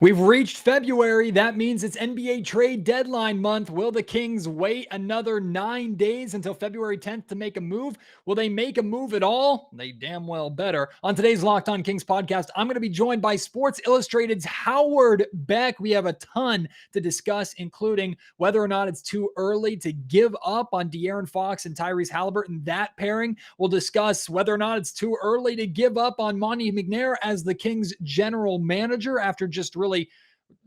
We've reached February. That means it's NBA trade deadline month. Will the Kings wait another 9 days until February 10th to make a move? Will they make a move at all? They damn well better. On today's Locked On Kings podcast, I'm going to be joined by Sports Illustrated's Howard Beck. We have a ton to discuss, including whether or not it's too early to give up on De'Aaron Fox and Tyrese Haliburton, that pairing. We'll discuss whether or not it's too early to give up on Monte McNair as the Kings general manager after just really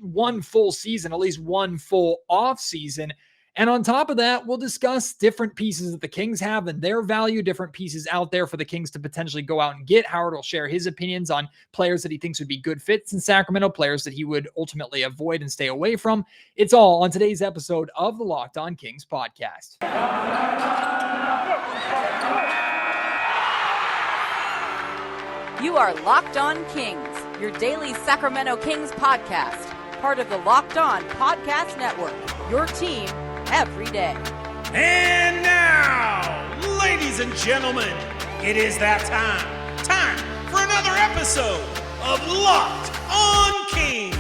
one full season, at least one full off season. And on top of that, we'll discuss different pieces that the Kings have and their value, different pieces out there for the Kings to potentially go out and get. Howard will share his opinions on players that he thinks would be good fits in Sacramento, players that he would ultimately avoid and stay away from. It's all on today's episode of the Locked On Kings podcast. You are Locked On Kings, your daily Sacramento Kings podcast, part of the Locked On Podcast Network, your team every day. And now, ladies and gentlemen, it is that time for another episode of Locked On Kings.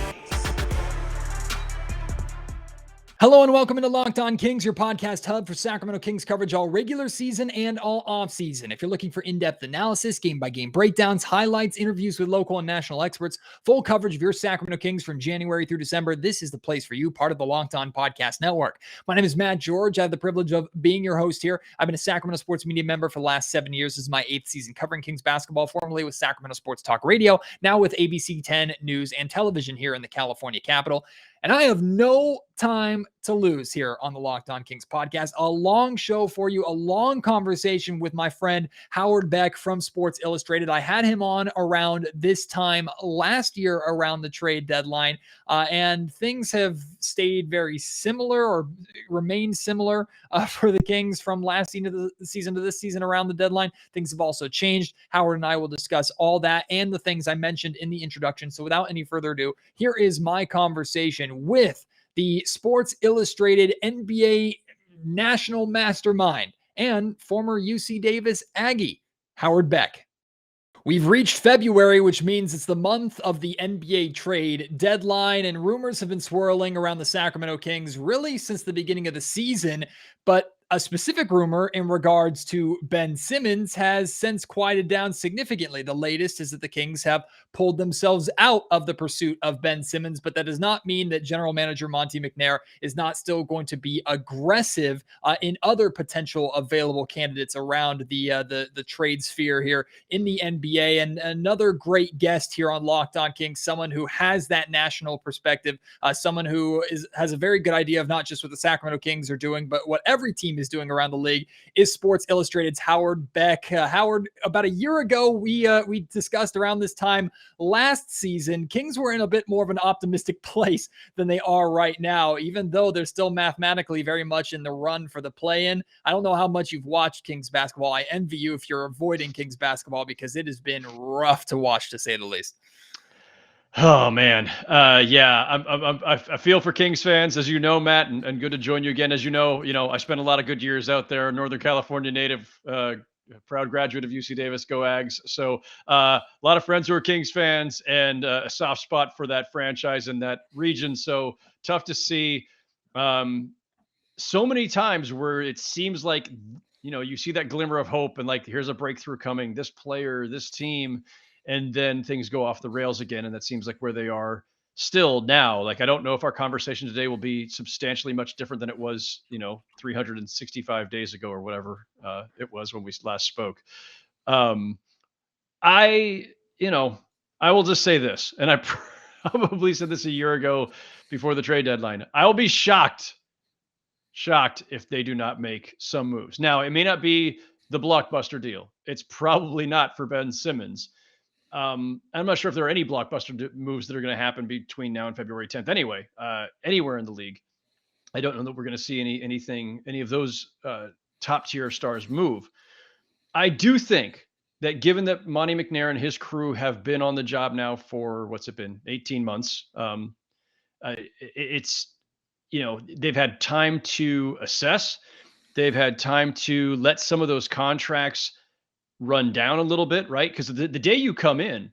Hello and welcome into Locked On Kings, your podcast hub for Sacramento Kings coverage all regular season and all off-season. If you're looking for in-depth analysis, game-by-game breakdowns, highlights, interviews with local and national experts, full coverage of your Sacramento Kings from January through December, this is the place for you, part of the Locked On Podcast Network. My name is Matt George. I have the privilege of being your host here. I've been a Sacramento sports media member for the last 7 years. This is my 8th season covering Kings basketball, formerly with Sacramento Sports Talk Radio, now with ABC 10 News and Television here in the California capital. And I have no time to lose here on the Locked On Kings podcast. A long show for you, a long conversation with my friend Howard Beck from Sports Illustrated. I had him on around this time last year around the trade deadline, and things have stayed very similar or remained similar for the Kings from last season to this season around the deadline. Things have also changed. Howard and I will discuss all that and the things I mentioned in the introduction. So without any further ado, here is my conversation with the Sports Illustrated NBA national mastermind and former UC Davis Aggie, Howard Beck. We've reached February, which means it's the month of the NBA trade deadline, and rumors have been swirling around the Sacramento Kings really since the beginning of the season. But a specific rumor in regards to Ben Simmons has since quieted down significantly. The latest is that the Kings have pulled themselves out of the pursuit of Ben Simmons, but that does not mean that general manager Monte McNair is not still going to be aggressive in other potential available candidates around the trade sphere here in the NBA. And another great guest here on Locked On Kings, someone who has that national perspective, someone who has a very good idea of not just what the Sacramento Kings are doing, but what every team is doing around the league, is Sports Illustrated's Howard Beck. Howard, about a year ago, we discussed around this time last season, Kings were in a bit more of an optimistic place than they are right now, even though they're still mathematically very much in the run for the play-in. I don't know how much you've watched Kings basketball. I envy you if you're avoiding Kings basketball because it has been rough to watch, to say the least. Oh man. I feel for Kings fans, as you know, Matt, and good to join you again. As you know, I spent a lot of good years out there, Northern California native, proud graduate of UC Davis, go Ags. So a lot of friends who are Kings fans and a soft spot for that franchise in that region. So tough to see so many times where it seems like, you see that glimmer of hope and like, here's a breakthrough coming, this player, this team, and then things go off the rails again. And that seems like where they are still now. Like, I don't know if our conversation today will be substantially much different than it was, 365 days ago or whatever it was when we last spoke. I will just say this, and I probably said this a year ago before the trade deadline. I will be shocked if they do not make some moves. Now, it may not be the blockbuster deal. It's probably not for Ben Simmons. I'm not sure if there are any blockbuster moves that are going to happen between now and February 10th. Anyway, anywhere in the league, I don't know that we're going to see any of those top tier stars move. I do think that given that Monte McNair and his crew have been on the job now for, what's it been, 18 months, it's, they've had time to assess. They've had time to let some of those contracts run down a little bit, right? Because the day you come in,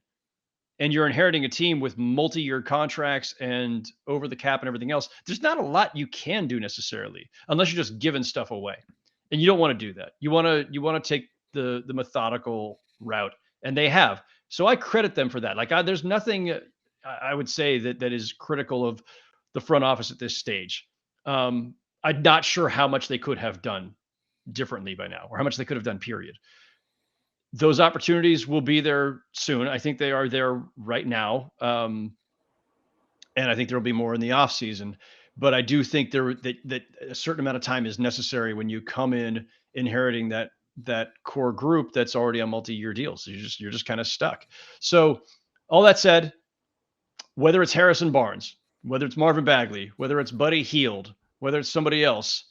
and you're inheriting a team with multi-year contracts and over the cap and everything else, there's not a lot you can do necessarily unless you're just giving stuff away. And you don't want to do that. You want to take the methodical route, and they have. So I credit them for that. Like there's nothing I would say that is critical of the front office at this stage. I'm not sure how much they could have done differently by now, or how much they could have done, period. Those opportunities will be there soon. I think they are there right now. And I think there'll be more in the off season, but I do think that a certain amount of time is necessary when you come in inheriting that core group that's already on multi-year deals. So you're just kind of stuck. So all that said, whether it's Harrison Barnes, whether it's Marvin Bagley, whether it's Buddy Hield, whether it's somebody else,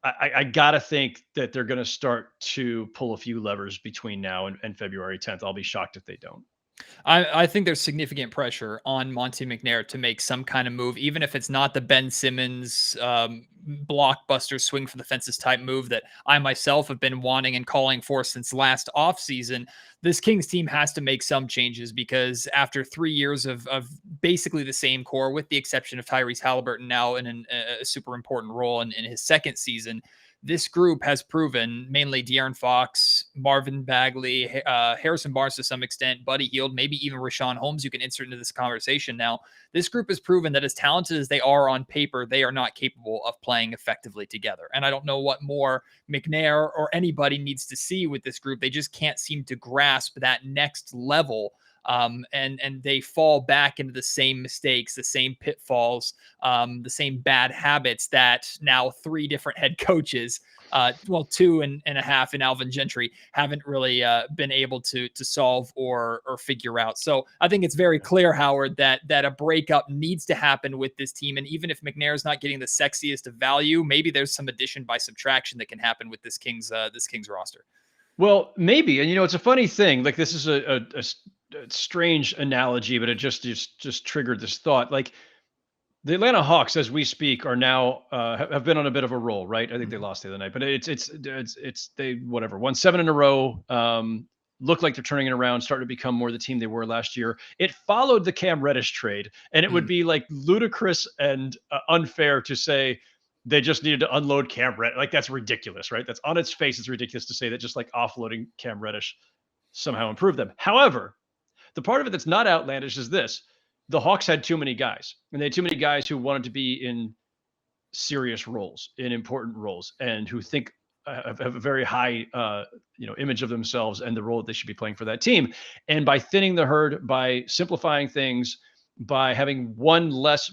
I gotta think that they're going to start to pull a few levers between now and February 10th. I'll be shocked if they don't. I think there's significant pressure on Monte McNair to make some kind of move, even if it's not the Ben Simmons blockbuster swing for the fences type move that I myself have been wanting and calling for since last offseason. This Kings team has to make some changes because after 3 years of basically the same core, with the exception of Tyrese Haliburton now in a super important role in his second season, this group has proven, mainly De'Aaron Fox, Marvin Bagley, Harrison Barnes to some extent, Buddy Hield, maybe even Richaun Holmes, you can insert into this conversation now. This group has proven that as talented as they are on paper, they are not capable of playing effectively together. And I don't know what more McNair or anybody needs to see with this group. They just can't seem to grasp that next level. And they fall back into the same mistakes, the same pitfalls, the same bad habits that now 3 different head coaches, 2 and a half in Alvin Gentry, haven't really been able to solve or figure out. So I think it's very clear, Howard, that a breakup needs to happen with this team. And even if McNair is not getting the sexiest of value, maybe there's some addition by subtraction that can happen with this Kings roster. Well, maybe. And it's a funny thing. Like, this is a strange analogy, but it just triggered this thought. Like, the Atlanta Hawks, as we speak, are now have been on a bit of a roll, right? I think they lost the other night, but they won 7 in a row. Look like they're turning it around, starting to become more the team they were last year. It followed the Cam Reddish trade, and it would be like ludicrous and unfair to say they just needed to unload Cam Reddish. Like, that's ridiculous, right? That's on its face. It's ridiculous to say that just like offloading Cam Reddish somehow improved them. However, the part of it that's not outlandish is this. The Hawks had too many guys, and they had too many guys who wanted to be in serious roles, in important roles, and who think have a very high, image of themselves and the role that they should be playing for that team. And by thinning the herd, by simplifying things, by having one less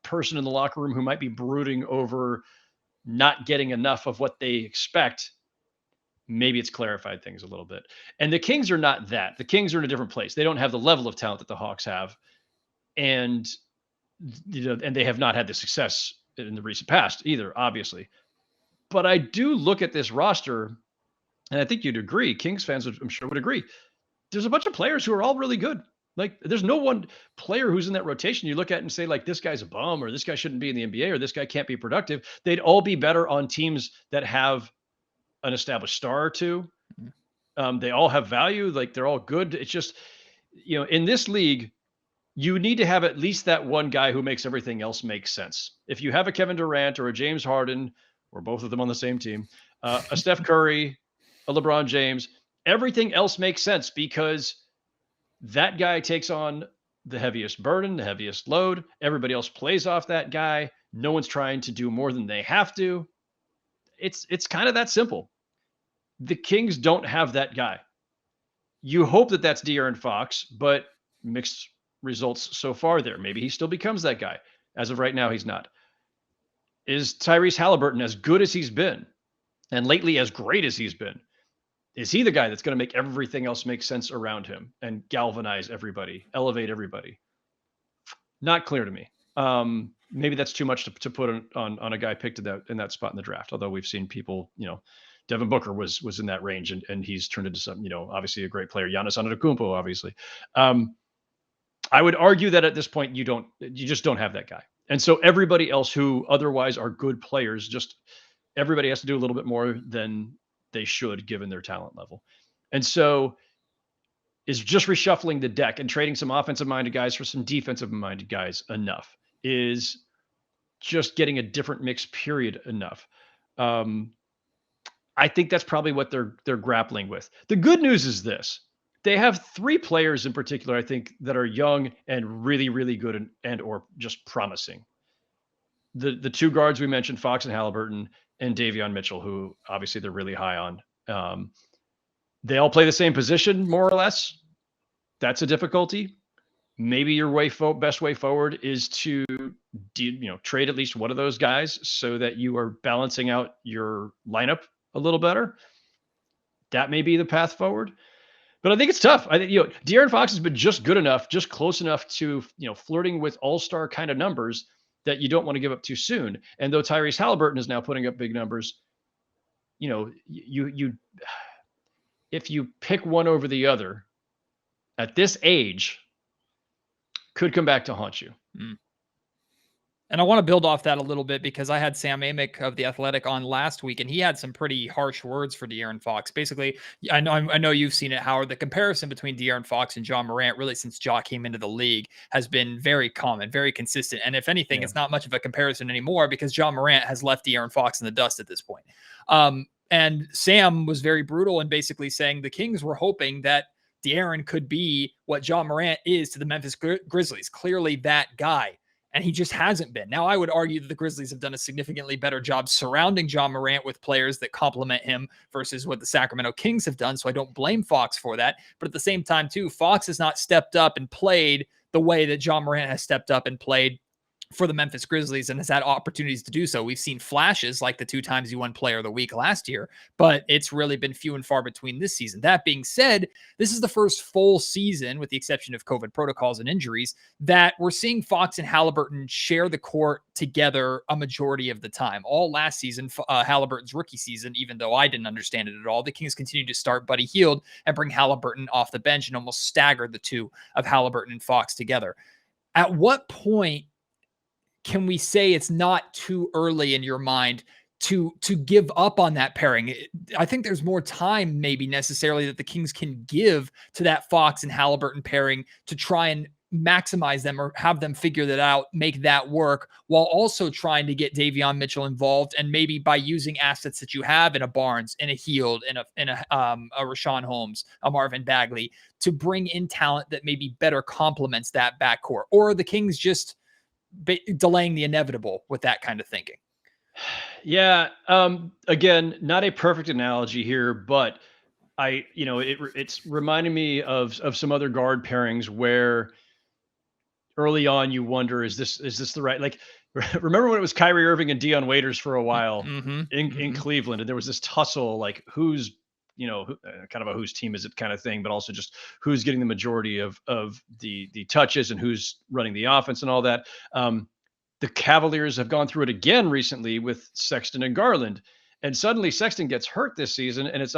person in the locker room who might be brooding over not getting enough of what they expect, maybe it's clarified things a little bit. And the Kings are not that. The Kings are in a different place. They don't have the level of talent that the Hawks have. And, and they have not had the success in the recent past either, obviously. But I do look at this roster, and I think you'd agree, Kings fans, I'm sure, would agree. There's a bunch of players who are all really good. Like, there's no one player who's in that rotation you look at and say, like, this guy's a bum, or this guy shouldn't be in the NBA, or this guy can't be productive. They'd all be better on teams that have an established star or two. They all have value. Like, they're all good. It's just, in this league, you need to have at least that one guy who makes everything else make sense. If you have a Kevin Durant or a James Harden, or both of them on the same team, a Steph Curry, a LeBron James, everything else makes sense because that guy takes on the heaviest burden, the heaviest load. Everybody else plays off that guy. No one's trying to do more than they have to. It's kind of that simple. The Kings don't have that guy. You hope that that's De'Aaron Fox, but mixed results so far there. Maybe he still becomes that guy. As of right now, he's not. Is Tyrese Haliburton, as good as he's been, and lately as great as he's been, is he the guy that's going to make everything else make sense around him and galvanize everybody, elevate everybody? Not clear to me. Maybe that's too much to put on a guy picked in that spot in the draft. Although we've seen people, Devin Booker was in that range, and he's turned into some, obviously a great player. Giannis Antetokounmpo, obviously. I would argue that at this point you just don't have that guy. And so everybody else who otherwise are good players, just everybody has to do a little bit more than they should given their talent level. And so is just reshuffling the deck and trading some offensive-minded guys for some defensive-minded guys enough? Is just getting a different mix period enough? I think that's probably what they're grappling with. The good news is this. They have 3 players in particular, I think, that are young and really, really good and or just promising. The 2 guards we mentioned, Fox and Haliburton, and Davion Mitchell, who obviously they're really high on. They all play the same position, more or less. That's a difficulty. Maybe your best way forward is to trade at least one of those guys so that you are balancing out your lineup a little better. That may be the path forward. But I think it's tough. I think De'Aaron Fox has been just good enough, just close enough to flirting with all-star kind of numbers that you don't want to give up too soon. And though Tyrese Haliburton is now putting up big numbers, you if you pick one over the other at this age, could come back to haunt you. And I want to build off that a little bit because I had Sam Amick of The Athletic on last week, and he had some pretty harsh words for De'Aaron Fox. Basically, I know you've seen it, Howard. The comparison between De'Aaron Fox and Ja Morant, really since Ja came into the league, has been very common, very consistent. And if anything, it's not much of a comparison anymore because Ja Morant has left De'Aaron Fox in the dust at this point. And Sam was very brutal and basically saying the Kings were hoping that De'Aaron could be what Ja Morant is to the Memphis Grizzlies. Clearly that guy. And he just hasn't been. Now, I would argue that the Grizzlies have done a significantly better job surrounding Ja Morant with players that complement him versus what the Sacramento Kings have done. So I don't blame Fox for that. But at the same time, too, Fox has not stepped up and played the way that Ja Morant has stepped up and played for the Memphis Grizzlies and has had opportunities to do so. We've seen flashes like the 2 times he won Player of the Week last year, but it's really been few and far between this season. That being said, this is the first full season, with the exception of COVID protocols and injuries, that we're seeing Fox and Haliburton share the court together a majority of the time. All last season, Haliburton's rookie season, even though I didn't understand it at all, the Kings continued to start Buddy Hield and bring Haliburton off the bench and almost staggered the 2 of Haliburton and Fox together. At what point can we say it's not too early in your mind to give up on that pairing? I think there's more time maybe necessarily that the Kings can give to that Fox and Haliburton pairing to try and maximize them or have them figure that out, make that work, while also trying to get Davion Mitchell involved. And maybe by using assets that you have in a Barnes, in a Hield, in a Rashawn Holmes, a Marvin Bagley, to bring in talent that maybe better complements that backcourt. Or the Kings just delaying the inevitable with that kind of thinking. Yeah. Again, not a perfect analogy here, but it's reminding me of some other guard pairings where early on you wonder, is this the right, like, remember when it was Kyrie Irving and Dion Waiters for a while in Cleveland, and there was this tussle, like who's, kind of a whose team is it kind of thing, but also just who's getting the majority of the touches and who's running the offense and all that. The Cavaliers have gone through it again recently with Sexton and Garland, and suddenly Sexton gets hurt this season, and it's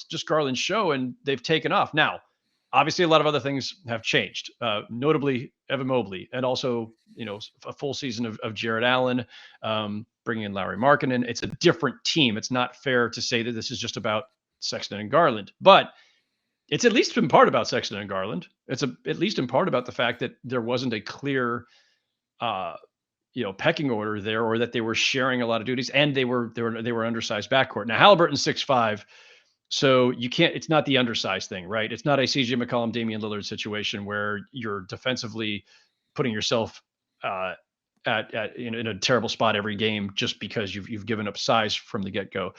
just Garland's show, and they've taken off. Now, obviously, a lot of other things have changed, notably Evan Mobley, and also a full season of Jared Allen, bringing in Lauri Markkanen. It's a different team. It's not fair to say that this is just about Sexton and Garland, but it's at least in part about Sexton and Garland. It's at least in part about the fact that there wasn't a clear, pecking order there, or that they were sharing a lot of duties, and they were undersized backcourt. Now Haliburton's 6'5", so you can't. It's not the undersized thing, right? It's not a CJ McCollum, Damian Lillard situation where you're defensively putting yourself in a terrible spot every game just because you've given up size from the get-go.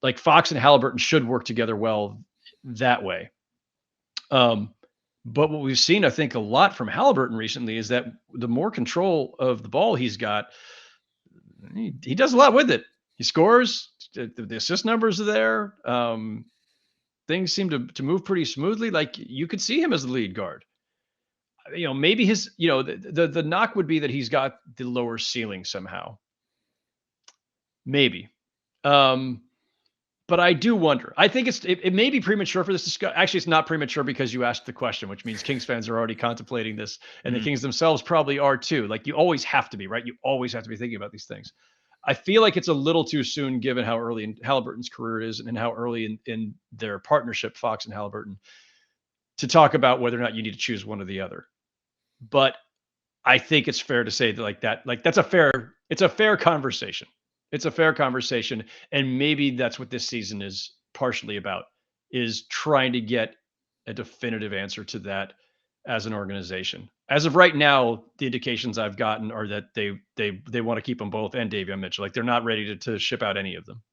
Like Fox and Haliburton should work together well that way. But what we've seen, I think, a lot from Haliburton recently is that the more control of the ball he's got, he does a lot with it. He scores. The assist numbers are there. Things seem to move pretty smoothly. Like you could see him as the lead guard. Maybe his, the knock would be that he's got the lower ceiling somehow. Maybe. But I do wonder. I think it may be premature for this discussion. Actually, it's not premature because you asked the question, which means Kings fans are already contemplating this, and the Kings themselves probably are too. Like you always have to be, right? You always have to be thinking about these things. I feel like it's a little too soon given how early in Haliburton's career is and how early in their partnership, Fox and Haliburton, to talk about whether or not you need to choose one or the other. But I think it's fair to say that it's a fair conversation. It's a fair conversation. And maybe that's what this season is partially about, is trying to get a definitive answer to that as an organization. As of right now, the indications I've gotten are that they want to keep them both and Davion Mitchell. Like, they're not ready to ship out any of them.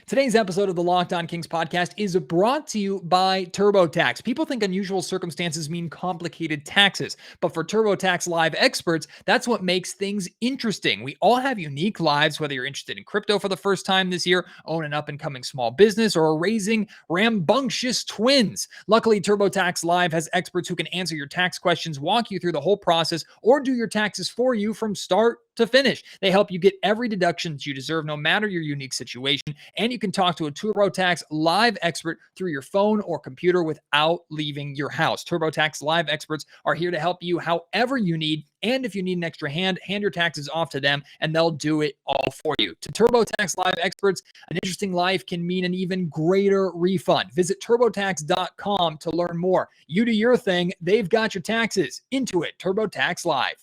Today's episode of the Locked On Kings podcast is brought to you by TurboTax. People think unusual circumstances mean complicated taxes, but for TurboTax Live experts, that's what makes things interesting. We all have unique lives, whether you're interested in crypto for the first time this year, own an up-and-coming small business, or raising rambunctious twins. Luckily, TurboTax Live has experts who can answer your tax questions, walk you through the whole process, or do your taxes for you from start to finish. They help you get every deduction that you deserve, no matter your unique situation. And you can talk to a TurboTax Live expert through your phone or computer without leaving your house. TurboTax Live experts are here to help you however you need. And if you need an extra hand your taxes off to them and they'll do it all for you. To TurboTax Live experts, an interesting life can mean an even greater refund. Visit TurboTax.com to learn more. You do your thing, they've got your taxes. Into it, TurboTax Live.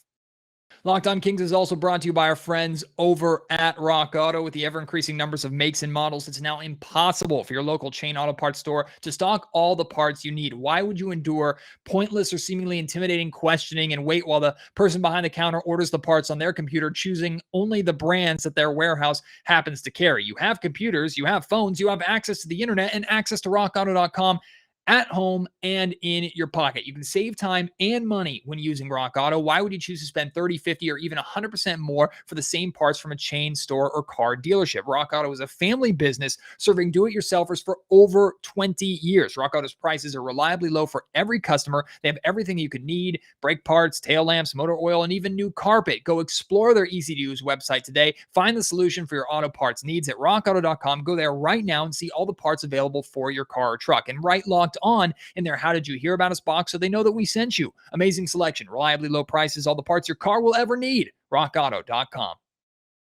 Locked On Kings is also brought to you by our friends over at Rock Auto. With the ever-increasing numbers of makes and models, it's now impossible for your local chain auto parts store to stock all the parts you need. Why would you endure pointless or seemingly intimidating questioning and wait while the person behind the counter orders the parts on their computer, choosing only the brands that their warehouse happens to carry? You have computers, you have phones, you have access to the internet and access to rockauto.com at home and in your pocket. You can save time and money when using Rock Auto. Why would you choose to spend 30, 50, or even 100% more for the same parts from a chain store or car dealership? Rock Auto is a family business serving do-it-yourselfers for over 20 years. Rock Auto's prices are reliably low for every customer. They have everything you could need: brake parts, tail lamps, motor oil, and even new carpet. Go explore their easy-to-use website today. Find the solution for your auto parts needs at rockauto.com. Go there right now and see all the parts available for your car or truck. And right Locked On in their How Did You Hear About Us box so they know that we sent you. Amazing selection, reliably low prices, all the parts your car will ever need. rockauto.com.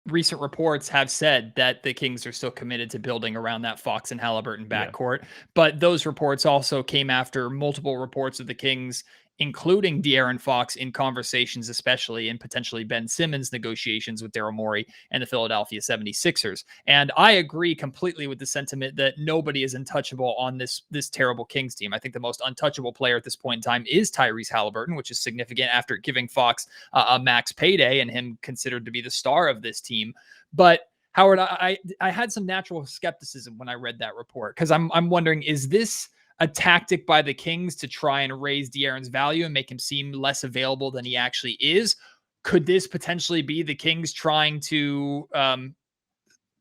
Recent reports have said that the Kings are still committed to building around that Fox and Haliburton backcourt, but those reports also came after multiple reports of the Kings, including De'Aaron Fox, in conversations, especially in potentially Ben Simmons negotiations with Daryl Morey and the Philadelphia 76ers. And I agree completely with the sentiment that nobody is untouchable on this terrible Kings team. I think the most untouchable player at this point in time is Tyrese Haliburton, which is significant after giving Fox a max payday and him considered to be the star of this team. But Howard, I had some natural skepticism when I read that report, because I'm wondering, is this a tactic by the Kings to try and raise De'Aaron's value and make him seem less available than he actually is? Could this potentially be the Kings trying to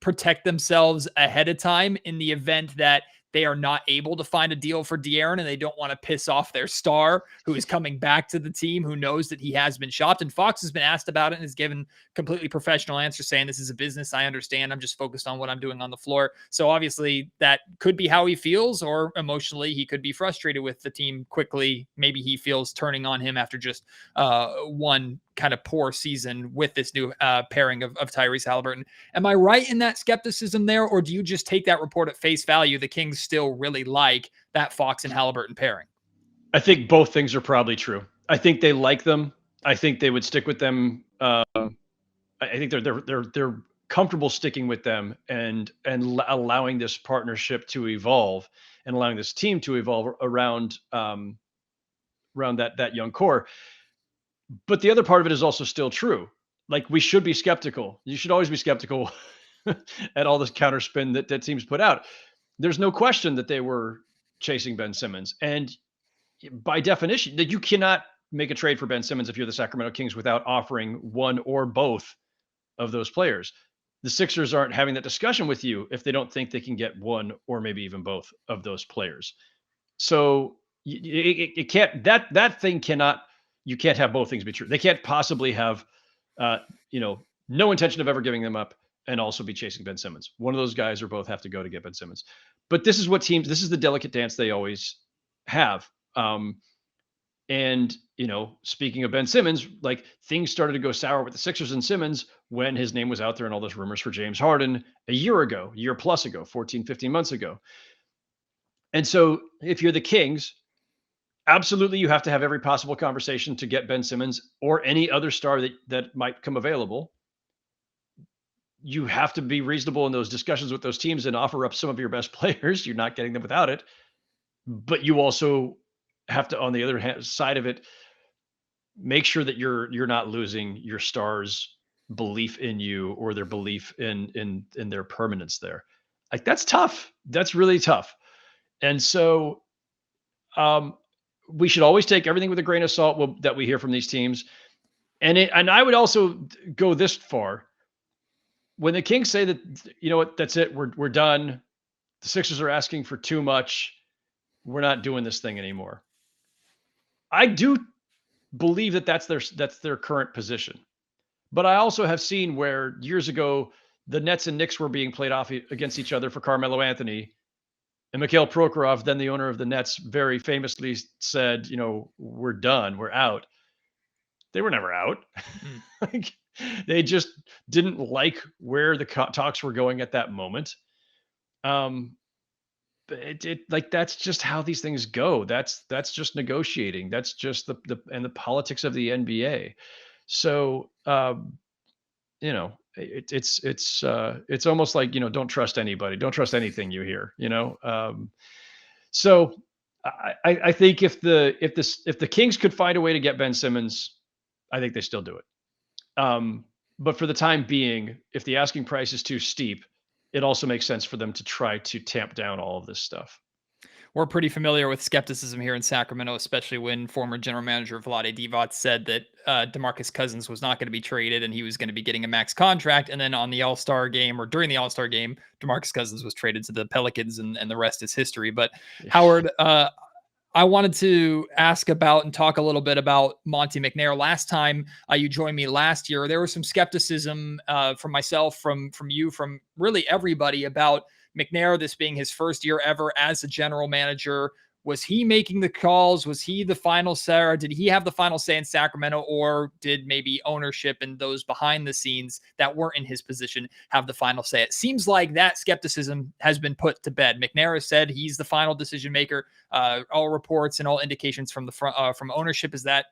protect themselves ahead of time in the event that they are not able to find a deal for De'Aaron and they don't want to piss off their star who is coming back to the team, who knows that he has been shopped? And Fox has been asked about it and has given completely professional answers saying, this is a business. I understand. I'm just focused on what I'm doing on the floor. So obviously that could be how he feels, or emotionally he could be frustrated with the team quickly. Maybe he feels turning on him after just one kind of poor season with this new pairing of Tyrese Haliburton. Am I right in that skepticism there, or do you just take that report at face value? The Kings still really like that Fox and Haliburton pairing. I think both things are probably true. I think they like them. I think they would stick with them. I think they're comfortable sticking with them and allowing this partnership to evolve and allowing this team to evolve around that young core. But the other part of it is also still true. Like, we should be skeptical. You should always be skeptical at all this counterspin that teams put out. There's no question that they were chasing Ben Simmons. And by definition, that you cannot make a trade for Ben Simmons if you're the Sacramento Kings without offering one or both of those players. The Sixers aren't having that discussion with you if they don't think they can get one or maybe even both of those players. So it can't, that thing cannot, you can't have both things be true. They can't possibly have, no intention of ever giving them up and also be chasing Ben Simmons. One of those guys or both have to go to get Ben Simmons. But this is this is the delicate dance they always have. And, speaking of Ben Simmons, like, things started to go sour with the Sixers and Simmons when his name was out there and all those rumors for James Harden a year plus ago, 14, 15 months ago. And so if you're the Kings, absolutely, you have to have every possible conversation to get Ben Simmons or any other star that might come available. You have to be reasonable in those discussions with those teams and offer up some of your best players. You're not getting them without it. But you also have to, on the other side of it, make sure that you're not losing your stars' belief in you or their belief in their permanence there. Like, that's tough. That's really tough. And so um, we should always take everything with a grain of salt that we hear from these teams. And I would also go this far. When the Kings say that, you know what, that's it, we're done. The Sixers are asking for too much. We're not doing this thing anymore. I do believe that that's their current position. But I also have seen where years ago the Nets and Knicks were being played off against each other for Carmelo Anthony, and Mikhail Prokhorov, then the owner of the Nets, very famously said, you know, we're done, we're out. They were never out. Like, they just didn't like where the talks were going at that moment. It like, that's just how these things go. That's just negotiating. That's just the politics of the NBA. So you know, it's almost like, you know, don't trust anybody, don't trust anything you hear. You know, so I think if the Kings could find a way to get Ben Simmons, I think they still do it. But for the time being, if the asking price is too steep, it also makes sense for them to try to tamp down all of this stuff. We're pretty familiar with skepticism here in Sacramento, especially when former general manager Vlade Divac said that DeMarcus Cousins was not going to be traded and he was going to be getting a max contract. And then on the All-Star game, or during the All-Star game, DeMarcus Cousins was traded to the Pelicans, and the rest is history. But yeah. Howard, I wanted to ask about and talk a little bit about Monte McNair. Last time you joined me last year, there was some skepticism from myself, from you, from really everybody about McNair, this being his first year ever as a general manager. Was he making the calls? Was he the final say? Or did he have the final say in Sacramento? Or did maybe ownership and those behind the scenes that weren't in his position have the final say? It seems like that skepticism has been put to bed. McNair has said he's the final decision maker. All reports and all indications from the front, from ownership, is that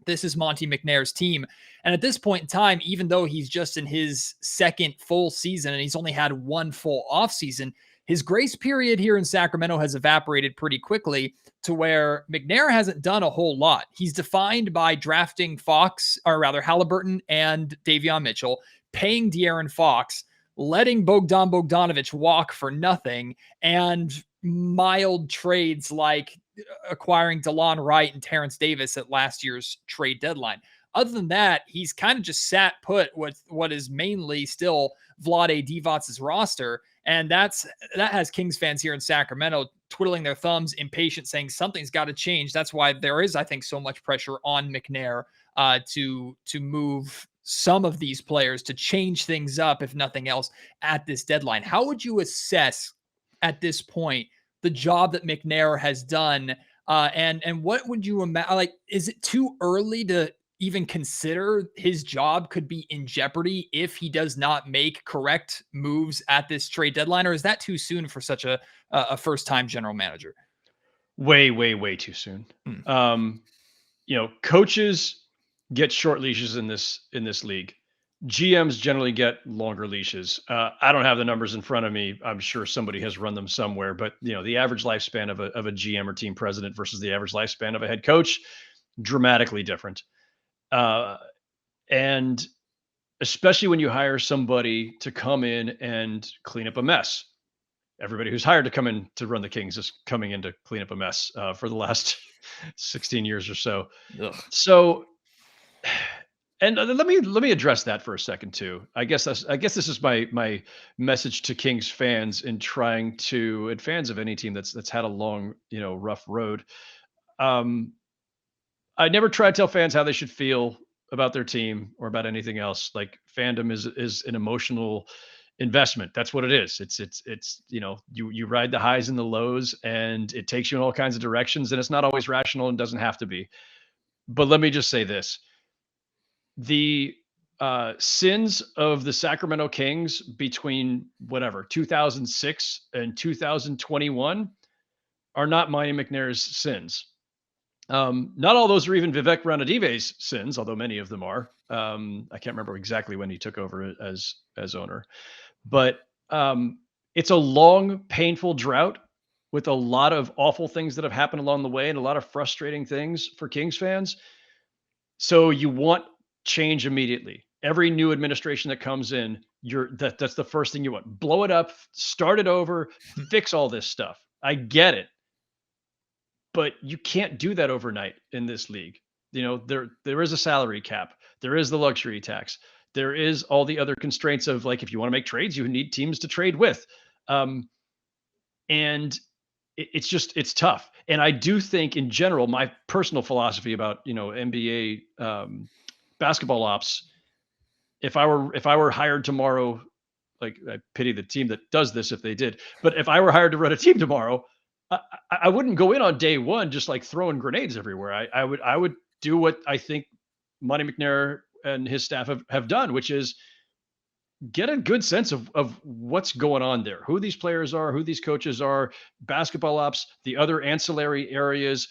this is Monte McNair's team. And at this point in time, even though he's just in his second full season and he's only had one full offseason, his grace period here in Sacramento has evaporated pretty quickly, to where McNair hasn't done a whole lot. He's defined by drafting Haliburton and Davion Mitchell, paying De'Aaron Fox, letting Bogdan Bogdanovic walk for nothing, and mild trades like acquiring DeLon Wright and Terrence Davis at last year's trade deadline. Other than that, he's kind of just sat put with what is mainly still Vlade Divac's roster. And that has Kings fans here in Sacramento twiddling their thumbs, impatient, saying something's got to change. That's why there is, I think, so much pressure on McNair to move some of these players, to change things up, if nothing else, at this deadline. How would you assess at this point the job that McNair has done? And what would you imagine? Like, is it too early to even consider his job could be in jeopardy if he does not make correct moves at this trade deadline? Or is that too soon for such a first-time general manager? Way, way, way too soon. You know, coaches get short leashes in this league. GMs generally get longer leashes. I don't have the numbers in front of me. I'm sure somebody has run them somewhere, but you know, the average lifespan of a GM or team president versus the average lifespan of a head coach, dramatically different. And especially when you hire somebody to come in and clean up a mess. Everybody who's hired to come in to run the Kings is coming in to clean up a mess for the last 16 years or so. Ugh. So, and let me address that for a second too. I guess this is my message to Kings fans and fans of any team that's had a long, you know, rough road. I never try to tell fans how they should feel about their team or about anything else. Like, fandom is an emotional investment. That's what it is. It's you know, you ride the highs and the lows, and it takes you in all kinds of directions, and it's not always rational and doesn't have to be. But let me just say this. The sins of the Sacramento Kings between 2006 and 2021 are not Monte McNair's sins. Not all those are even Vivek Ranadive's sins, although many of them are. I can't remember exactly when he took over as owner, but it's a long, painful drought with a lot of awful things that have happened along the way and a lot of frustrating things for Kings fans. So you want change immediately. Every new administration that comes in, that's the first thing you want. Blow it up, start it over, fix all this stuff. I get it. But you can't do that overnight in this league. There is a salary cap. There is the luxury tax. There is all the other constraints of, like, if you want to make trades, you need teams to trade with. And it's tough. And I do think, in general, my personal philosophy about, NBA basketball ops, if I were hired tomorrow, like, I pity the team that does this if they did, but if I were hired to run a team tomorrow, I wouldn't go in on day one just like throwing grenades everywhere. I would do what I think Monte McNair and his staff have done, which is get a good sense of what's going on there, who these players are, who these coaches are, basketball ops, the other ancillary areas.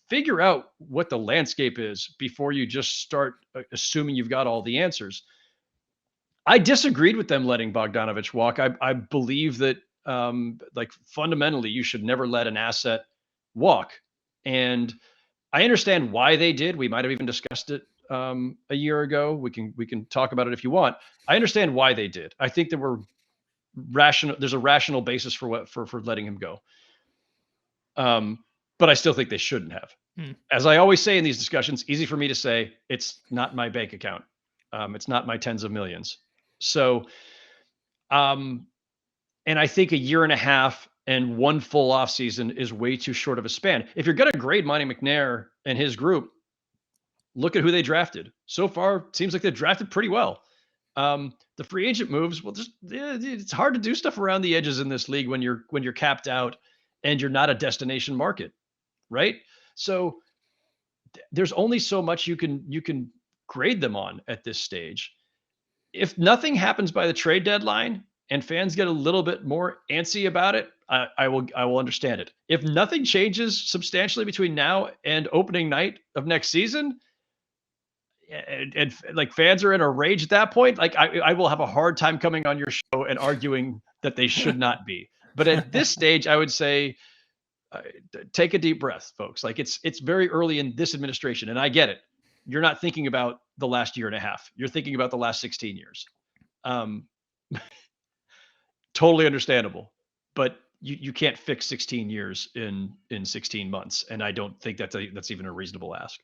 Figure out what the landscape is before you just start assuming you've got all the answers. I disagreed with them letting Bogdanovich walk. I believe that like, fundamentally, you should never let an asset walk. And I understand why they did. We might have even discussed it a year ago. We can talk about it if you want. I understand why they did. I think there's a rational basis for letting him go. But I still think they shouldn't have. As I always say in these discussions, easy for me to say, it's not my bank account. It's not my tens of millions. So, and I think a year and a half and one full off season is way too short of a span. If you're going to grade Monte McNair and his group, look at who they drafted. So far, it seems like they drafted pretty well. The free agent moves, well, it's hard to do stuff around the edges in this league when you're capped out and you're not a destination market, right? So there's only so much you can grade them on at this stage. If nothing happens by the trade deadline and fans get a little bit more antsy about it, I will understand it. If nothing changes substantially between now and opening night of next season, and like, fans are in a rage at that point, like, I will have a hard time coming on your show and arguing that they should not be. But at this stage, I would say, take a deep breath, folks. Like, it's very early in this administration, and I get it. You're not thinking about the last year and a half. You're thinking about the last 16 years. Totally understandable, but you can't fix 16 years in 16 months. And I don't think that's even a reasonable ask.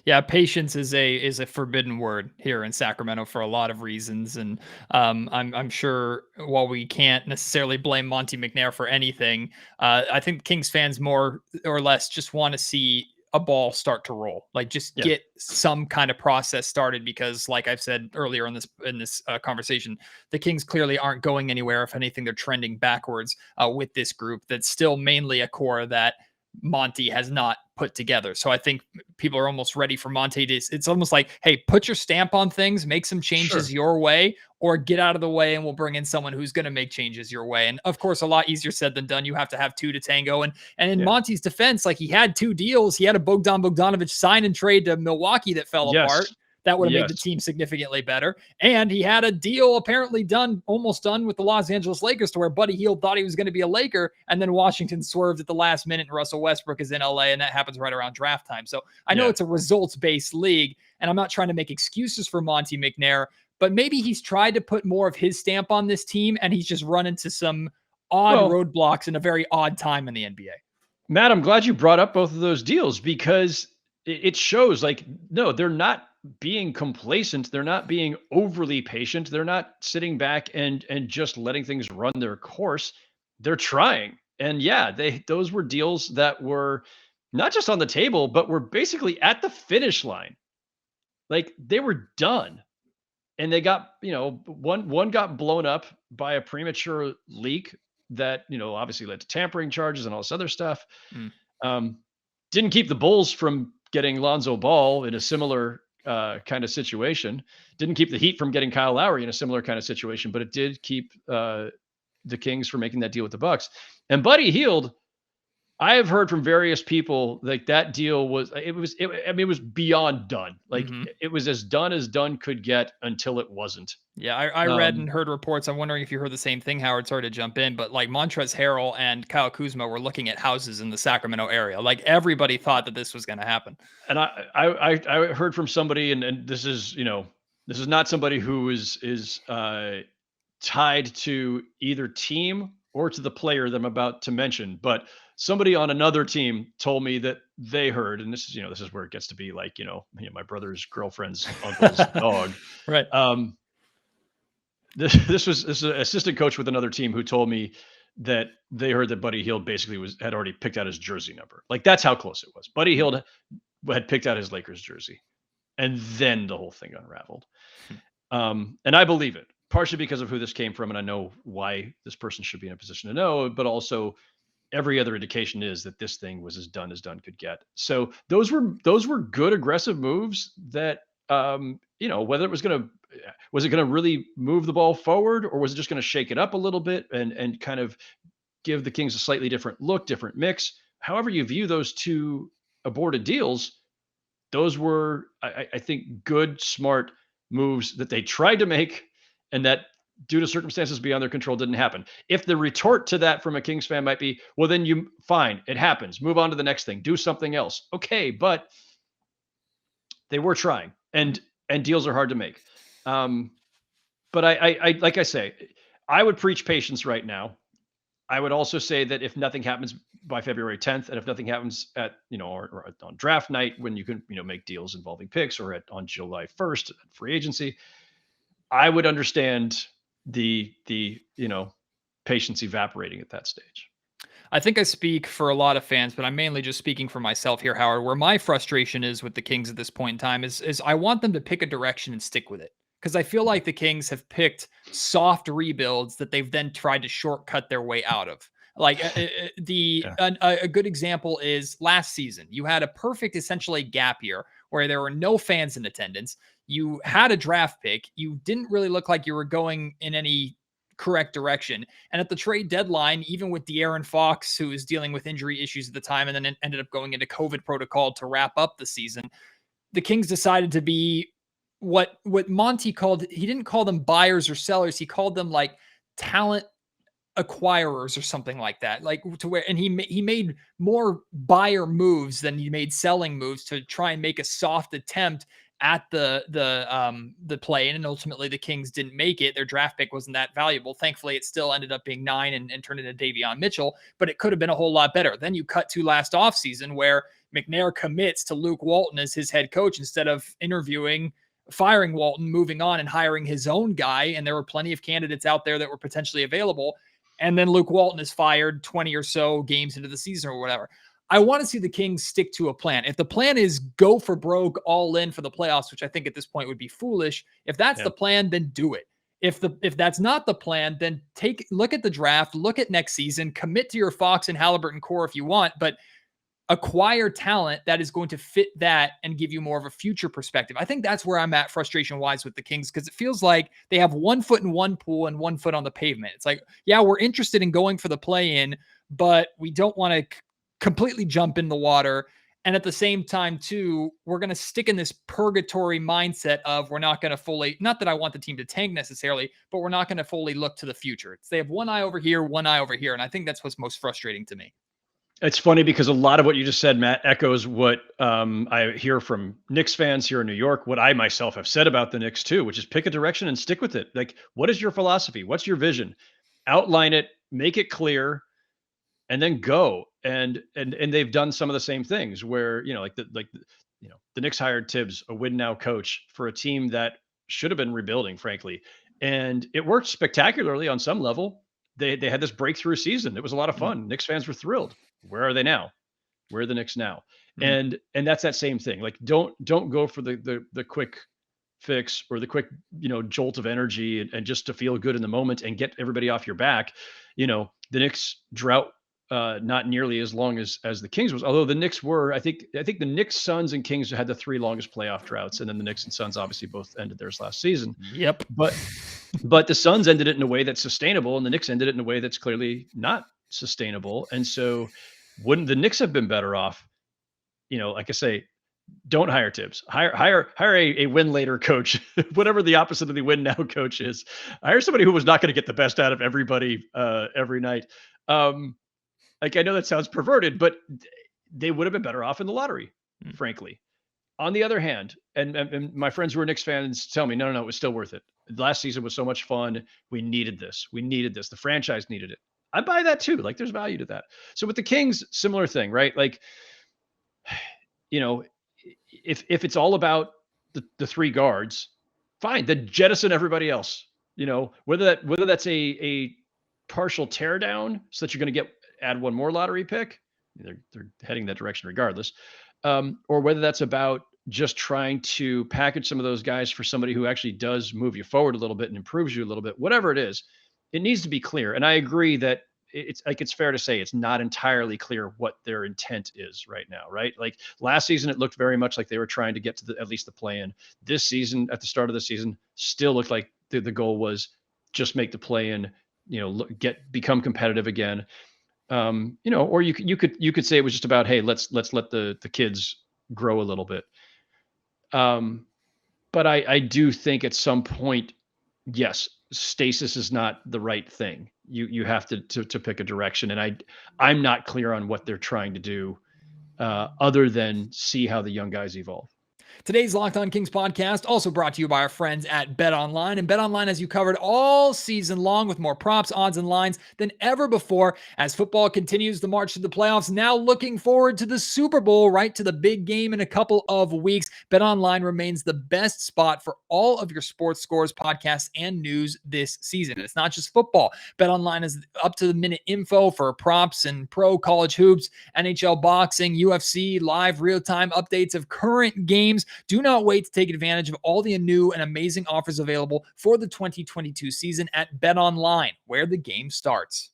Yeah, patience is a forbidden word here in Sacramento for a lot of reasons, and I'm sure while we can't necessarily blame Monte McNair for anything, I think Kings fans more or less just want to see a ball start to roll, like, just get some kind of process started, because, like I've said earlier in this conversation, the Kings clearly aren't going anywhere. If anything, they're trending backwards with this group that's still mainly a core that Monte has not put together. So I think people are almost ready for Monte to, it's almost like, hey, put your stamp on things, make some changes your way, or get out of the way and we'll bring in someone who's going to make changes your way. And of course, a lot easier said than done. You have to have two to tango. And in Monte's defense, like, he had two deals. He had a Bogdanovich sign and trade to Milwaukee that fell apart. That would have made the team significantly better. And he had a deal apparently almost done with the Los Angeles Lakers, to where Buddy Hield thought he was going to be a Laker, and then Washington swerved at the last minute and Russell Westbrook is in LA, and that happens right around draft time. So I know it's a results-based league, and I'm not trying to make excuses for Monte McNair, but maybe he's tried to put more of his stamp on this team, and he's just run into some odd roadblocks in a very odd time in the NBA. Matt, I'm glad you brought up both of those deals, because it shows, like, no, they're not being complacent. They're not being overly patient. They're not sitting back and just letting things run their course. They're trying. And those were deals that were not just on the table, but were basically at the finish line. Like, they were done. And they got, one got blown up by a premature leak that, obviously led to tampering charges and all this other stuff. Didn't keep the Bulls from getting Lonzo Ball in a similar kind of situation. Didn't keep the Heat from getting Kyle Lowry in a similar kind of situation, but it did keep the Kings from making that deal with the Bucks. And Buddy Hield, I have heard from various people like that deal was it was beyond done. Like it was as done could get until it wasn't. Yeah, I read and heard reports. I'm wondering if you heard the same thing, Howard. Sorry to jump in, but like Montrezl Harrell and Kyle Kuzma were looking at houses in the Sacramento area. Like everybody thought that this was going to happen. And I heard from somebody, and this is, this is not somebody who is tied to either team or to the player that I'm about to mention, but somebody on another team told me that they heard, and this is, this is where it gets to be like, my brother's girlfriend's uncle's dog. Right. This is an assistant coach with another team who told me that they heard that Buddy Hield basically had already picked out his jersey number. Like that's how close it was. Buddy Hield had picked out his Lakers jersey, and then the whole thing unraveled. And I believe it, partially because of who this came from, and I know why this person should be in a position to know, but also every other indication is that this thing was as done could get. So those were good aggressive moves that, whether it was going to really move the ball forward, or was it just going to shake it up a little bit and kind of give the Kings a slightly different look, different mix. However you view those two aborted deals, those were, I think, good, smart moves that they tried to make, and that due to circumstances beyond their control didn't happen. If the retort to that from a Kings fan might be, well, then fine, it happens. Move on to the next thing. Do something else. Okay, but they were trying, and deals are hard to make. But I like I say, I would preach patience right now. I would also say that if nothing happens by February 10th, and if nothing happens at, or on draft night when you can, make deals involving picks, or on July 1st at free agency, I would understand the patience evaporating at that stage. I think I speak for a lot of fans, but I'm mainly just speaking for myself here, Howard. Where my frustration is with the Kings at this point in time is I want them to pick a direction and stick with it. Because I feel like the Kings have picked soft rebuilds that they've then tried to shortcut their way out of. Like a good example is last season. You had a perfect, essentially, gap year where there were no fans in attendance. You had a draft pick. You didn't really look like you were going in any correct direction. And at the trade deadline, even with De'Aaron Fox, who was dealing with injury issues at the time and then ended up going into COVID protocol to wrap up the season, the Kings decided to be what Monty called, he didn't call them buyers or sellers. He called them like talent acquirers or something like that. Like to where, and he made more buyer moves than he made selling moves to try and make a soft attempt at the play. And ultimately the Kings didn't make it. Their draft pick wasn't that valuable. Thankfully, it still ended up being 9 and turned into Davion Mitchell, but it could have been a whole lot better. Then you cut to last offseason where McNair commits to Luke Walton as his head coach instead of firing Walton, moving on and hiring his own guy. And there were plenty of candidates out there that were potentially available. And then Luke Walton is fired 20 or so games into the season or whatever. I want to see the Kings stick to a plan. If the plan is go for broke, all in for the playoffs, which I think at this point would be foolish. If that's the plan, then do it. If that's not the plan, then look at the draft, look at next season, commit to your Fox and Haliburton core if you want, but acquire talent that is going to fit that and give you more of a future perspective. I think that's where I'm at frustration-wise with the Kings, because it feels like they have 1 foot in one pool and 1 foot on the pavement. It's like, yeah, we're interested in going for the play-in, but we don't want to completely jump in the water. And at the same time, too, we're going to stick in this purgatory mindset of we're not going to fully, not that I want the team to tank necessarily, but we're not going to fully look to the future. They have one eye over here, one eye over here. And I think that's what's most frustrating to me. It's funny because a lot of what you just said, Matt, echoes what I hear from Knicks fans here in New York, what I myself have said about the Knicks too, which is pick a direction and stick with it. Like, what is your philosophy? What's your vision? Outline it, make it clear, and then go. And they've done some of the same things where, the Knicks hired Tibbs, a win now coach, for a team that should have been rebuilding, frankly. And it worked spectacularly on some level. They had this breakthrough season. It was a lot of fun. Knicks fans were thrilled. Where are they now? Where are the Knicks now? And that's that same thing. Like, don't go for the quick fix or the quick, jolt of energy and just to feel good in the moment and get everybody off your back. The Knicks drought, not nearly as long as the Kings was, although the Knicks were, I think the Knicks, Suns, and Kings had the 3 longest playoff droughts. And then the Knicks and Suns obviously both ended theirs last season. Yep. But the Suns ended it in a way that's sustainable, and the Knicks ended it in a way that's clearly not sustainable. And so Wouldn't the Knicks have been better off? Like I say, don't hire Tibbs. Hire a win later coach, whatever the opposite of the win now coach is. Hire somebody who was not going to get the best out of everybody every night. Like, I know that sounds perverted, but they would have been better off in the lottery, frankly. On the other hand, and my friends who are Knicks fans tell me, no, it was still worth it. Last season was so much fun. We needed this. The franchise needed it. I buy that too. Like, there's value to that. So with the Kings, similar thing, right? Like, if it's all about the three guards, fine, then jettison everybody else. Whether that's a partial teardown so that you're going to add one more lottery pick, they're heading that direction regardless, or whether that's about just trying to package some of those guys for somebody who actually does move you forward a little bit and improves you a little bit. Whatever it is, it needs to be clear. And I agree that it's fair to say it's not entirely clear what their intent is right now, right? Like last season, it looked very much like they were trying to get to at least the play-in. This season, at the start of the season, still looked like the goal was just make the play-in, become competitive again. Or you could say it was just about, hey, let's let the kids grow a little bit. But I do think at some point, yes, stasis is not the right thing. You have to pick a direction, and I'm not clear on what they're trying to do, other than see how the young guys evolve. Today's Locked On Kings podcast also brought to you by our friends at BetOnline. And BetOnline has you covered all season long with more props, odds, and lines than ever before. As football continues the march to the playoffs, now looking forward to the Super Bowl, right to the big game in a couple of weeks. BetOnline remains the best spot for all of your sports scores, podcasts, and news this season. And it's not just football. BetOnline is up-to-the-minute info for props and pro college hoops, NHL boxing, UFC, live real-time updates of current games. Do not wait to take advantage of all the new and amazing offers available for the 2022 season at BetOnline, where the game starts.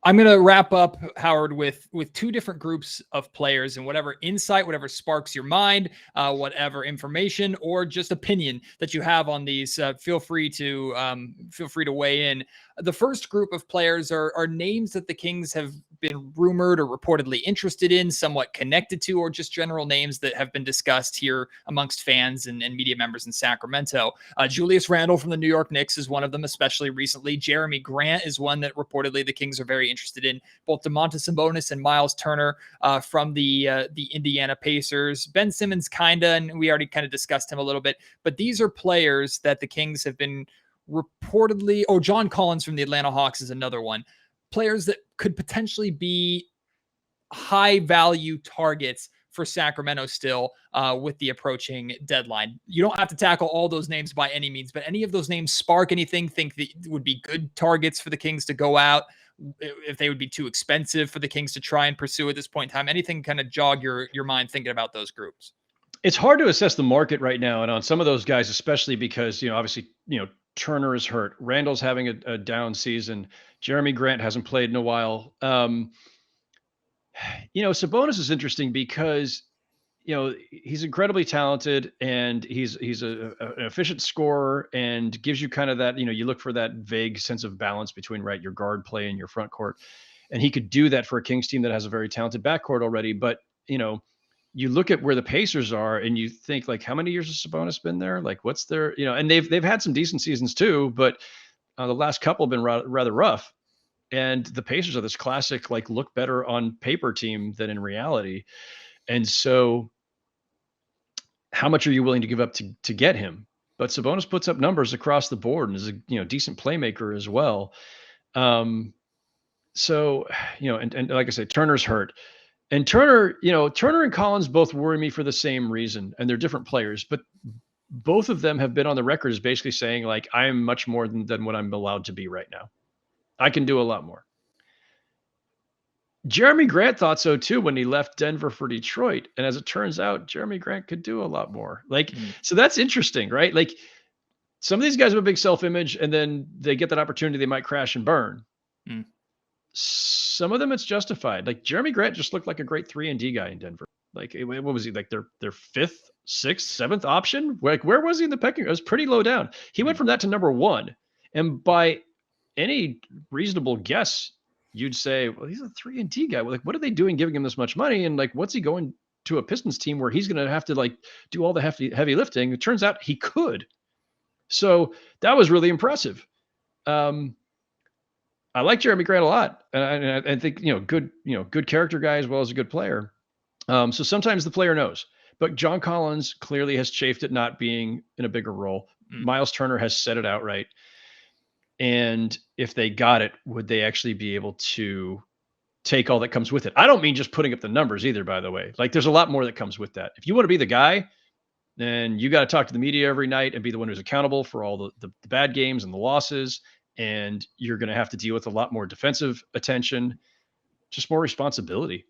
I'm going to wrap up, Howard, with two different groups of players, and whatever insight, whatever sparks your mind, whatever information or just opinion that you have on these, feel free to weigh in. The first group of players are names that the Kings have been rumored or reportedly interested in, somewhat connected to, or just general names that have been discussed here amongst fans and media members in Sacramento. Julius Randle from the New York Knicks is one of them, especially recently. Jeremy Grant is one that reportedly the Kings are very interested in. Both Domantas Sabonis and Miles Turner from the Indiana Pacers. Ben Simmons kinda, and we already kind of discussed him a little bit, but these are players that the Kings have been reportedly, John Collins from the Atlanta Hawks is another one. Players that could potentially be high value targets for Sacramento still with the approaching deadline. You don't have to tackle all those names by any means, but any of those names spark anything, think that would be good targets for the Kings to go out, if they would be too expensive for the Kings to try and pursue at this point in time? Anything kind of jog your mind thinking about those groups? It's hard to assess the market right now, and on some of those guys, especially because, obviously, Turner is hurt. Randall's having a down season. Jeremy Grant hasn't played in a while. Sabonis is interesting because, he's incredibly talented, and he's an efficient scorer, and gives you kind of that, you look for that vague sense of balance between, right, your guard play and your front court. And he could do that for a Kings team that has a very talented backcourt already. But, you look at where the Pacers are and you think, like, how many years has Sabonis been there? Like, what's their, and they've had some decent seasons too, but the last couple have been rather rough. And the Pacers are this classic, like, look better on paper team than in reality. And so how much are you willing to give up to get him? But Sabonis puts up numbers across the board and is a, decent playmaker as well. So, and like I said, Turner's hurt. And Turner and Collins both worry me for the same reason, and they're different players, but both of them have been on the record as basically saying, like, I am much more than what I'm allowed to be right now. I can do a lot more. Jeremy Grant thought so too when he left Denver for Detroit. And as it turns out, Jeremy Grant could do a lot more. So that's interesting, right? Like, some of these guys have a big self-image, and then they get that opportunity, they might crash and burn. Some of them it's justified. Like, Jeremy Grant just looked like a great 3-and-D guy in Denver. Like, what was he, like their fifth, sixth, seventh option? Like, where was he in the pecking? It was pretty low down. He went from that to number one. And by any reasonable guess, you'd say, well, he's a 3-and-D guy. Like, what are they doing giving him this much money? And like, what's he going to a Pistons team where he's going to have to like do all the heavy lifting? It turns out he could. So that was really impressive. I like Jeremy Grant a lot. And I think, good character guy as well as a good player. So sometimes the player knows, but John Collins clearly has chafed at not being in a bigger role. Miles Turner has said it outright. And if they got it, would they actually be able to take all that comes with it? I don't mean just putting up the numbers either, by the way. Like, there's a lot more that comes with that. If you want to be the guy, then you got to talk to the media every night and be the one who's accountable for all the bad games and the losses. And you're going to have to deal with a lot more defensive attention, just more responsibility.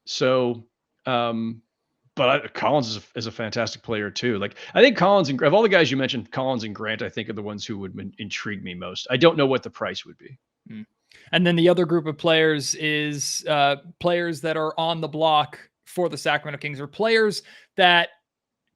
So, Collins is a fantastic player too. Like, I think Collins and of all the guys you mentioned, Collins and Grant, I think are the ones who would intrigue me most. I don't know what the price would be. And then the other group of players is players that are on the block for the Sacramento Kings, or players that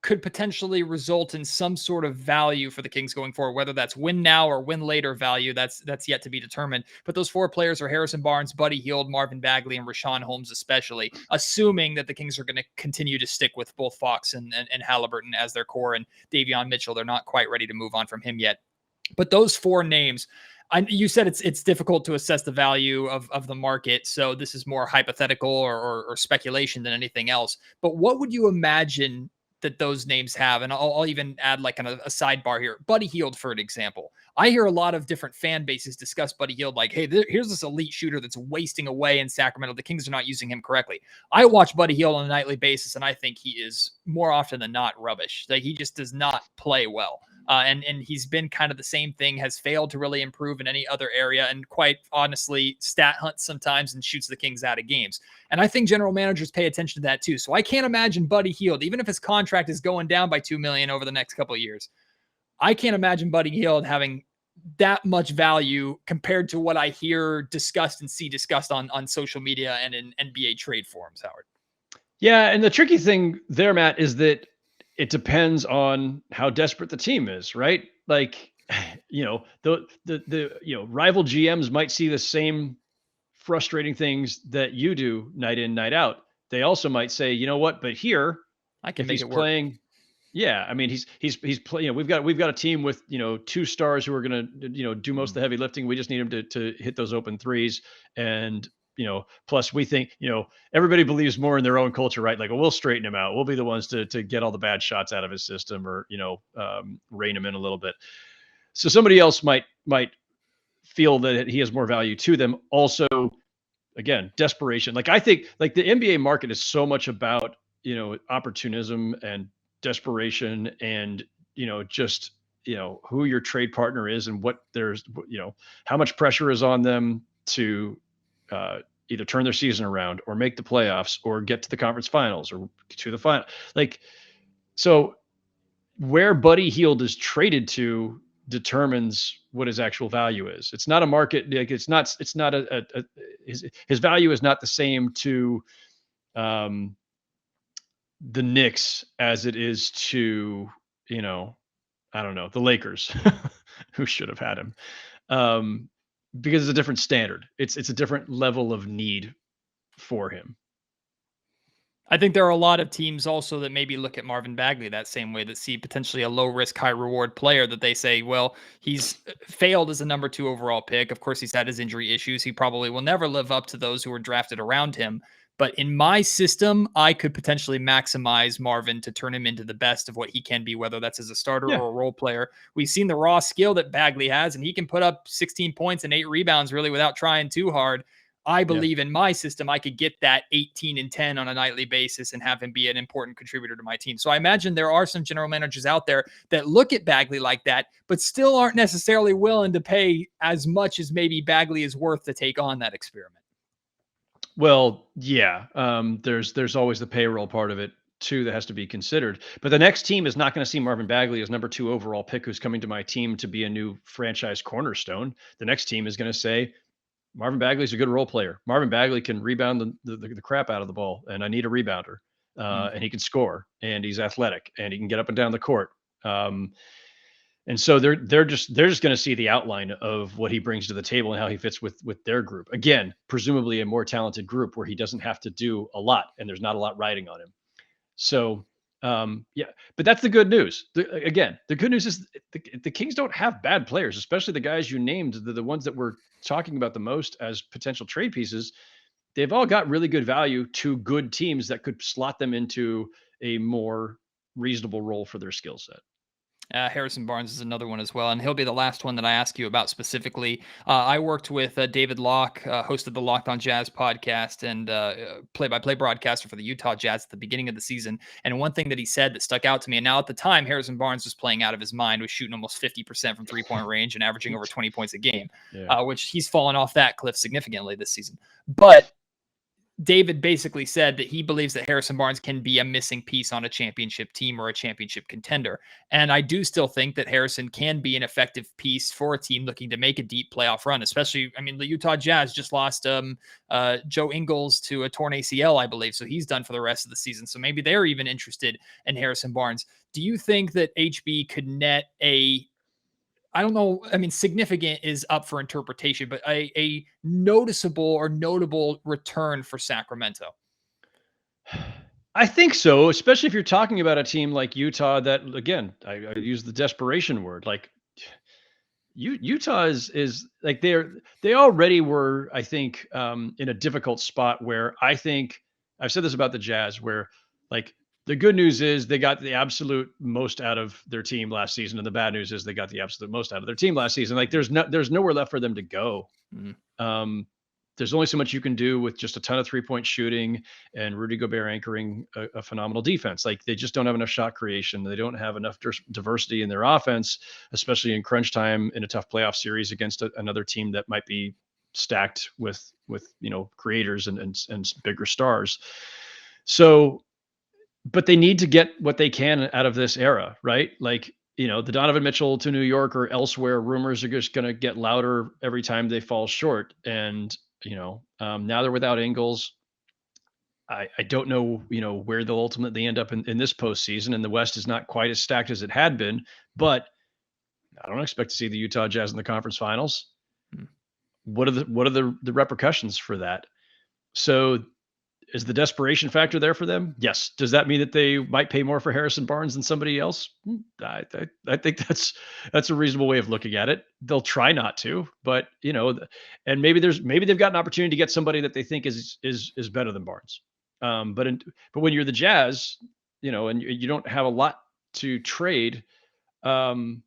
could potentially result in some sort of value for the Kings going forward, whether that's win now or win later value. That's yet to be determined. But those four players are Harrison Barnes, Buddy Hield, Marvin Bagley, and Rashawn Holmes, especially, assuming that the Kings are going to continue to stick with both Fox and Haliburton as their core, and Davion Mitchell. They're not quite ready to move on from him yet. But those four names, you said it's difficult to assess the value of the market, so this is more hypothetical or speculation than anything else. But what would you imagine that those names have? And I'll even add like a sidebar here. Buddy Hield, for an example. I hear a lot of different fan bases discuss Buddy Hield like, hey, here's this elite shooter that's wasting away in Sacramento. The Kings are not using him correctly. I watch Buddy Hield on a nightly basis, and I think he is more often than not rubbish. Like, he just does not play well. And he's been kind of the same thing, has failed to really improve in any other area, and quite honestly stat hunts sometimes and shoots the Kings out of games. And I think general managers pay attention to that too. So I can't imagine Buddy Hield, even if his contract is going down by $2 million over the next couple of years, I can't imagine Buddy Hield having that much value compared to what I hear discussed and see discussed on social media and in NBA trade forums, Howard. Yeah, and the tricky thing there, Matt, is that it depends on how desperate the team is, right? Like, the rival GMs might see the same frustrating things that you do night in, night out. They also might say, you know what, but here, I can if make he's it work. playing, yeah, I mean, he's playing, we've got a team with, 2 stars who are going to, do most of the heavy lifting. We just need him to hit those open threes. And, plus we think, everybody believes more in their own culture, right? Like, well, we'll straighten him out. We'll be the ones to get all the bad shots out of his system, or, rein him in a little bit. So somebody else might feel that he has more value to them. Also, again, desperation. Like, I think like the NBA market is so much about, opportunism and desperation, and, just, who your trade partner is, and what there's, how much pressure is on them to either turn their season around or make the playoffs or get to the conference finals or to the final. Like, so where Buddy Hield is traded to determines what his actual value is. It's not a market. Like, it's not his value is not the same to the Knicks as it is to, I don't know, the Lakers who should have had him. Because it's a different standard. It's a different level of need for him. I think there are a lot of teams also that maybe look at Marvin Bagley that same way, that see potentially a low risk, high reward player, that they say, well, he's failed as a number 2 overall pick. Of course, he's had his injury issues. He probably will never live up to those who were drafted around him. But in my system, I could potentially maximize Marvin to turn him into the best of what he can be, whether that's as a starter or a role player. We've seen the raw skill that Bagley has, and he can put up 16 points and 8 rebounds really without trying too hard. I believe in my system, I could get that 18 and 10 on a nightly basis and have him be an important contributor to my team. So I imagine there are some general managers out there that look at Bagley like that, but still aren't necessarily willing to pay as much as maybe Bagley is worth to take on that experiment. Well, yeah, there's always the payroll part of it too that has to be considered. But the next team is not going to see Marvin Bagley as number 2 overall pick who's coming to my team to be a new franchise cornerstone. The next team is going to say, Marvin Bagley's a good role player. Marvin Bagley can rebound the crap out of the ball, and I need a rebounder. And he can score, and he's athletic, and he can get up and down the court. And so they're just going to see the outline of what he brings to the table and how he fits with their group. Again, presumably a more talented group where he doesn't have to do a lot and there's not a lot riding on him. So yeah, but that's the good news. Again, the good news is the Kings don't have bad players, especially the guys you named, the ones that we're talking about the most as potential trade pieces. They've all got really good value to good teams that could slot them into a more reasonable role for their skill set. Harrison Barnes is another one as well, and he'll be the last one that I ask you about specifically. I worked with David Locke, host of the Locked On Jazz podcast and play-by-play broadcaster for the Utah Jazz at the beginning of the season. And one thing that he said that stuck out to me, and now at the time, Harrison Barnes was playing out of his mind, was shooting almost 50% from three-point range and averaging over 20 points a game, which he's fallen off that cliff significantly this season. But David basically said that he believes that Harrison Barnes can be a missing piece on a championship team or a championship contender. And I do still think that Harrison can be an effective piece for a team looking to make a deep playoff run, especially, I mean, the Utah Jazz just lost Joe Ingles to a torn ACL, I believe. So he's done for the rest of the season. So maybe they're even interested in Harrison Barnes. Do you think that HB could net I don't know. I mean, significant is up for interpretation, but a noticeable or notable return for Sacramento? I think so, especially if you're talking about a team like Utah that, again, I use the desperation word. Like Utah is like they already were, I think, in a difficult spot where I think I've said this about the Jazz, where like the good news is they got the absolute most out of their team last season, and the bad news is they got the absolute most out of their team last season. Like there's nowhere left for them to go. There's only so much you can do with just a ton of 3-point shooting and Rudy Gobert anchoring a phenomenal defense. Like they just don't have enough shot creation. They don't have enough diversity in their offense, especially in crunch time in a tough playoff series against another team that might be stacked with creators and bigger stars. So, but they need to get what they can out of this era, right? Like, the Donovan Mitchell to New York or elsewhere rumors are just going to get louder every time they fall short. And, now they're without Ingles. I don't know, where they'll ultimately end up in this postseason. And the West is not quite as stacked as it had been, but I don't expect to see the Utah Jazz in the conference finals. What are the repercussions for that? So, is the desperation factor there for them? Yes. Does that mean that they might pay more for Harrison Barnes than somebody else? I think that's a reasonable way of looking at it. They'll try not to, but and maybe they've got an opportunity to get somebody that they think is better than Barnes. But when you're the Jazz, and you don't have a lot to trade, and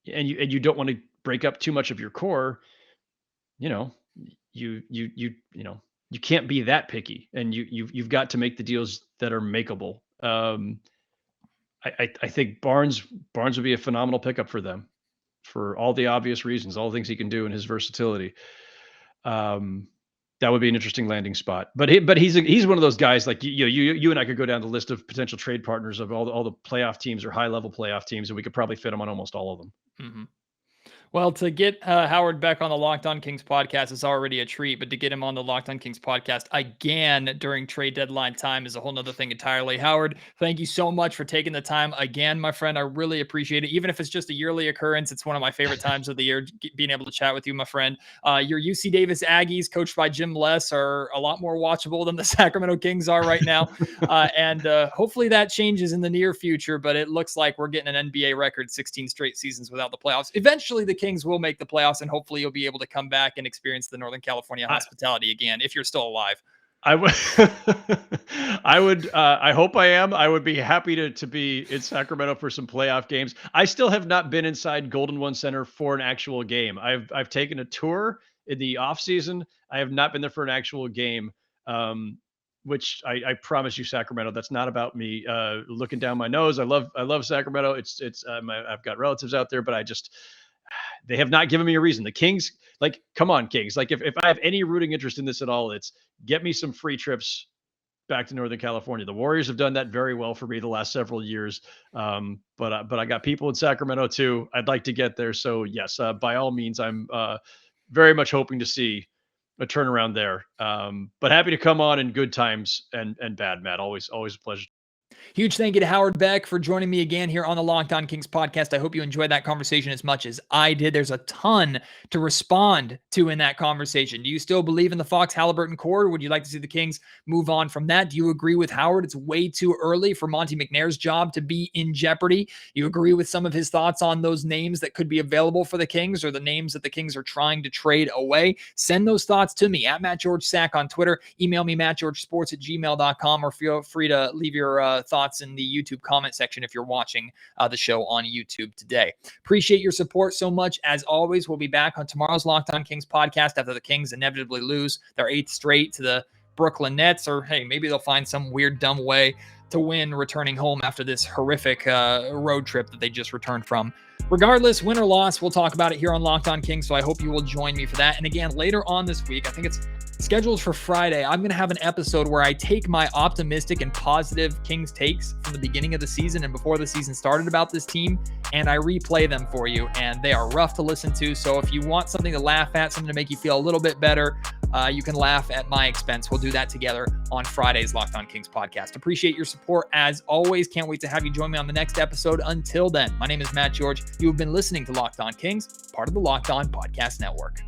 you don't want to break up too much of your core, you can't be that picky, and you've got to make the deals that are makeable. I think Barnes would be a phenomenal pickup for them for all the obvious reasons, all the things he can do and his versatility. That would be an interesting landing spot. But he's one of those guys like you and I could go down the list of potential trade partners of all the playoff teams or high level playoff teams, and we could probably fit them on almost all of them. Mm-hmm. Well, to get Howard Beck on the Locked On Kings podcast is already a treat, but to get him on the Locked On Kings podcast again during trade deadline time is a whole nother thing entirely. Howard, thank you so much for taking the time again, my friend. I really appreciate it. Even if it's just a yearly occurrence, it's one of my favorite times of the year, being able to chat with you, my friend. Your UC Davis Aggies, coached by Jim Les, are a lot more watchable than the Sacramento Kings are right now. And hopefully that changes in the near future, but it looks like we're getting an NBA record 16 straight seasons without the playoffs. Eventually, the Kings will make the playoffs, and hopefully you'll be able to come back and experience the Northern California hospitality again if you're still alive. I hope I am. I would be happy to be in Sacramento for some playoff games. I still have not been inside Golden One Center for an actual game. I've taken a tour in the off season. I have not been there for an actual game. Which I promise you, Sacramento, that's not about me looking down my nose. I love Sacramento. I've got relatives out there, but they have not given me a reason. The Kings, like, come on, Kings. Like, if I have any rooting interest in this at all, it's get me some free trips back to Northern California. The Warriors have done that very well for me the last several years. But I got people in Sacramento too. I'd like to get there. So yes, by all means, I'm very much hoping to see a turnaround there. But happy to come on in good times and bad, Matt. Always a pleasure. Huge thank you to Howard Beck for joining me again here on the Locked On Kings podcast. I hope you enjoyed that conversation as much as I did. There's a ton to respond to in that conversation. Do you still believe in the Fox Haliburton core, or would you like to see the Kings move on from that? Do you agree with Howard? It's way too early for Monte McNair's job to be in jeopardy. You agree with some of his thoughts on those names that could be available for the Kings, or the names that the Kings are trying to trade away? Send those thoughts to me at MattGeorgeSack on Twitter. Email me, mattgeorgesports@gmail.com, or feel free to leave your thoughts in the YouTube comment section if you're watching the show on YouTube today. Appreciate your support so much. As always, we'll be back on tomorrow's Locked On Kings podcast after the Kings inevitably lose their 8th straight to the Brooklyn Nets, or hey, maybe they'll find some weird, dumb way to win returning home after this horrific road trip that they just returned from. Regardless, win or loss, we'll talk about it here on Locked On Kings, so I hope you will join me for that. And again, later on this week, I think it's scheduled for Friday, I'm going to have an episode where I take my optimistic and positive Kings takes from the beginning of the season and before the season started about this team, and I replay them for you, and they are rough to listen to. So if you want something to laugh at, something to make you feel a little bit better, you can laugh at my expense. We'll do that together on Friday's Locked On Kings podcast. Appreciate your support as always. Can't wait to have you join me on the next episode. Until then, my name is Matt George. You have been listening to Locked On Kings, part of the Locked On Podcast Network.